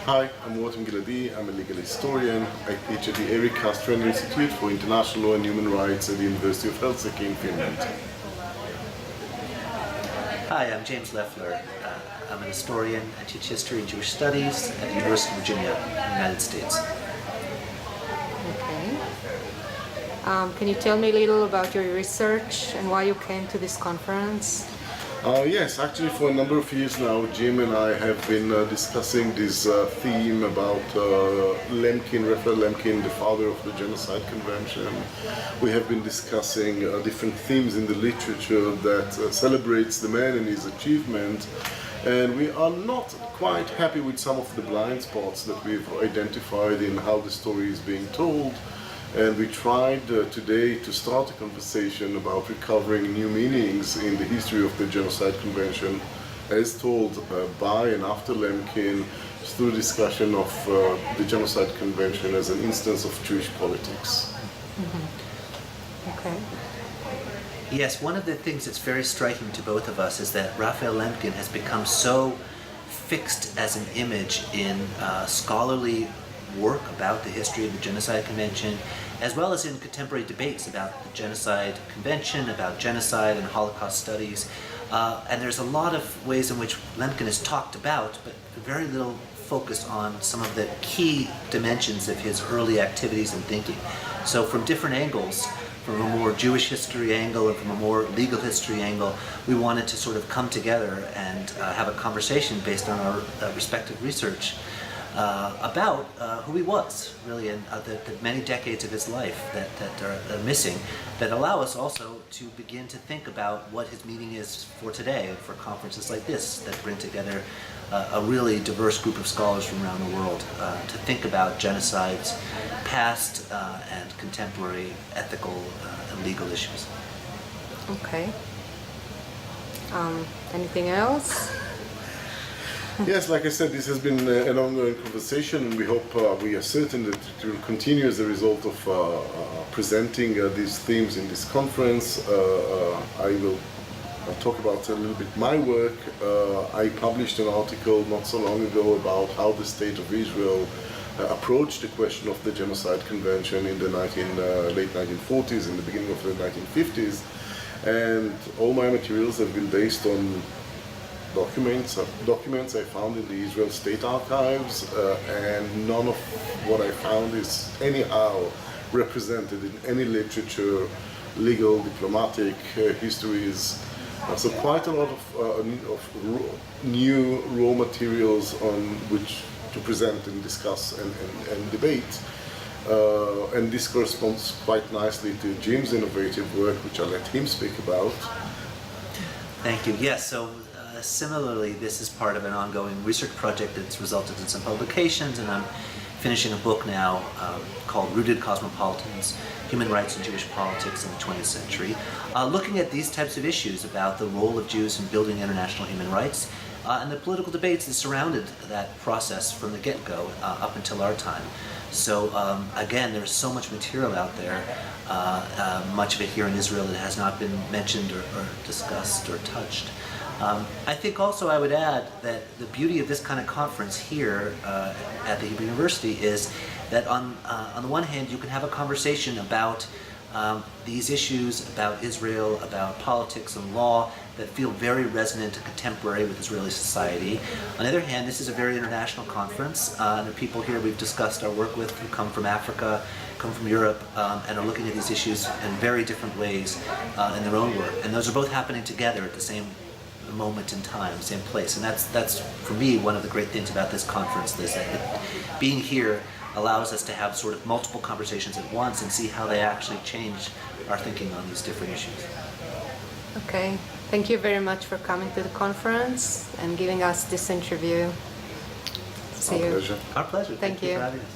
Hi, I'm Rotem Giladi. I'm a legal historian. I teach at the Eric Castro Institute for International Law and Human Rights at the University of Helsinki in Finland. Hi, I'm James Loeffler. I'm an historian. I teach history and Jewish studies at the University of Virginia in the United States. Okay. Can you tell me a little about your research and why you came to this conference? Yes, actually for a number of years now, Jim and I have been discussing this theme about Raphael Lemkin, the father of the Genocide Convention. We have been discussing different themes in the literature that celebrates the man and his achievement, and we are not quite happy with some of the blind spots that we've identified in how the story is being told. And we tried today to start a conversation about recovering new meanings in the history of the Genocide Convention as told by and after Lemkin through discussion of the Genocide Convention as an instance of Jewish politics. Mm-hmm. Okay. Yes, one of the things that's very striking to both of us is that Raphael Lemkin has become so fixed as an image in scholarly work about the history of the Genocide Convention, as well as in contemporary debates about the Genocide Convention, about genocide and Holocaust studies. And there's a lot of ways in which Lemkin is talked about, but very little focus on some of the key dimensions of his early activities and thinking. So from different angles, from a more Jewish history angle and from a more legal history angle, we wanted to sort of come together and have a conversation based on our respective research about who he was, really, and the many decades of his life that are missing, that allow us also to begin to think about what his meaning is for today, for conferences like this that bring together a really diverse group of scholars from around the world to think about genocides, past and contemporary ethical and legal issues. Okay. Anything else? Yes, like I said, this has been an ongoing conversation, and we hope, we are certain that it will continue as a result of presenting these themes in this conference. I will talk about a little bit my work. I published an article not so long ago about how the State of Israel approached the question of the Genocide Convention in the late 1940s and the beginning of the 1950s. And all my materials have been based on documents I found in the Israel State Archives, and none of what I found is anyhow represented in any literature, legal, diplomatic histories. So quite a lot of new raw materials on which to present and discuss and debate. And this corresponds quite nicely to Jim's innovative work, which I'll let him speak about. Thank you. Yes, so similarly, this is part of an ongoing research project that's resulted in some publications, and I'm finishing a book now called Rooted Cosmopolitans, Human Rights and Jewish Politics in the 20th Century, looking at these types of issues about the role of Jews in building international human rights and the political debates that surrounded that process from the get-go up until our time. So again, there's so much material out there, much of it here in Israel that has not been mentioned or discussed or touched. I think also I would add that the beauty of this kind of conference here at the Hebrew University is that on the one hand you can have a conversation about these issues, about Israel, about politics and law that feel very resonant and contemporary with Israeli society. On the other hand, this is a very international conference, and the people here we've discussed our work with who come from Africa, come from Europe, and are looking at these issues in very different ways in their own work. And those are both happening together at the same moment in time, same place, and that's for me one of the great things about this conference, is that being here allows us to have sort of multiple conversations at once and see how they actually change our thinking on these different issues. Okay, thank you very much for coming to the conference and giving us this interview. See you. Our pleasure. Our pleasure. Thank you for having us.